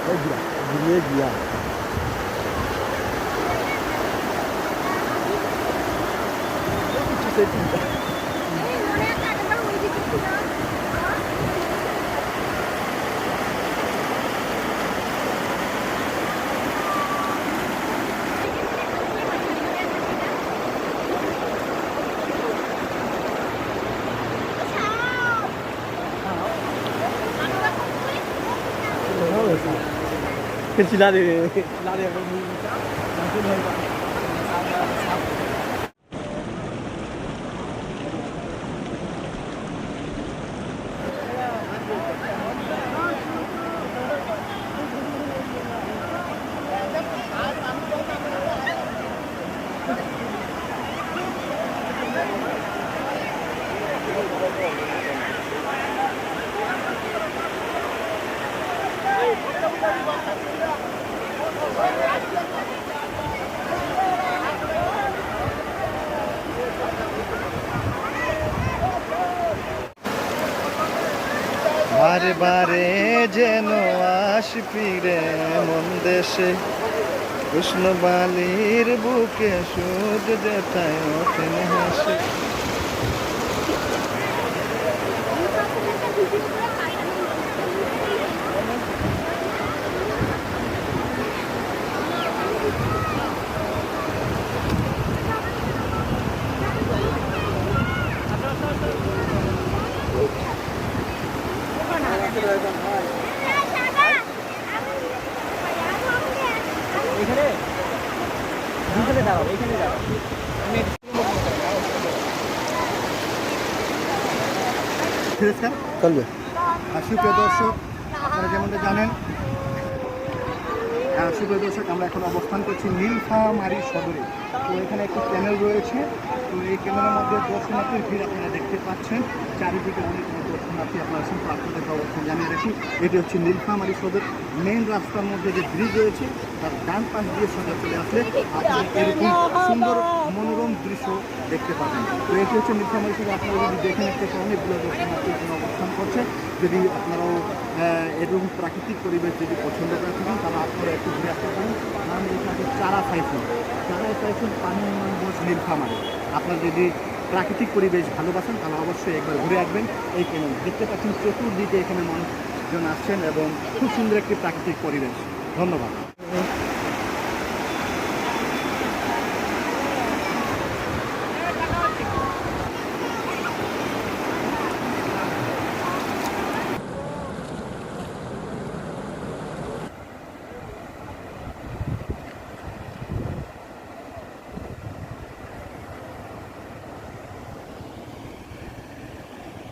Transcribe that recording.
ঘুরিয়ে গিয়া 지나네. 지나네. বারে বারে যেন আসবি রে মন দেশে, কৃষ্ণ বালির বুকে সূর্য যেথায় ওঠে হাসে। এখানে এখানে দাঁড়াও, এখানে দাঁড়াও। চলবে। সুপ্রিয় দর্শক, আপনারা যেমনটা জানেন, সুপ্রিয় দর্শক, আমরা এখন অবস্থান করছি নীলফামারী সদরে। তো এখানে একটি ক্যানেল রয়েছে। তো এই ক্যানেলের মধ্যে দর্শনার্থীর ভিড় আপনারা দেখতে পাচ্ছেন। চারিদিকে অনেক দর্শনার্থী আপনারা আছেন। তো আপনাদেরকে অবস্থান জানিয়ে রাখি, এটি হচ্ছে নীলফামারী সদর মেন রাস্তার মধ্যে যে ব্রিজ রয়েছে তার ডান পাশ দিয়ে সোজা চলে আসলে আপনারা এরকম সুন্দর মনোরম দৃশ্য দেখতে পাবেন। তো এটি হচ্ছে নীলফামারী সদর। আপনারা যদি দেখেন, একটা অনেকগুলো দর্শনার্থী এখানে অবস্থান করছে। যদি আপনারাও এরকম প্রাকৃতিক পরিবেশ যদি পছন্দ করে থাকেন, তাহলে আপনারা একটু ঘুরে আসতে পারেন। কারণ এখানে চারা সাইফুন পানি উন্নয়ন বোর্ড নীলফামারী। আপনারা যদি প্রাকৃতিক পরিবেশ ভালোবাসেন, তাহলে অবশ্যই একবার ঘুরে আসবেন। এই কেন দেখতে পাচ্ছেন চতুর্দিকে এখানে মানুষজন আসছেন এবং খুব সুন্দর একটি প্রাকৃতিক পরিবেশ। ধন্যবাদ।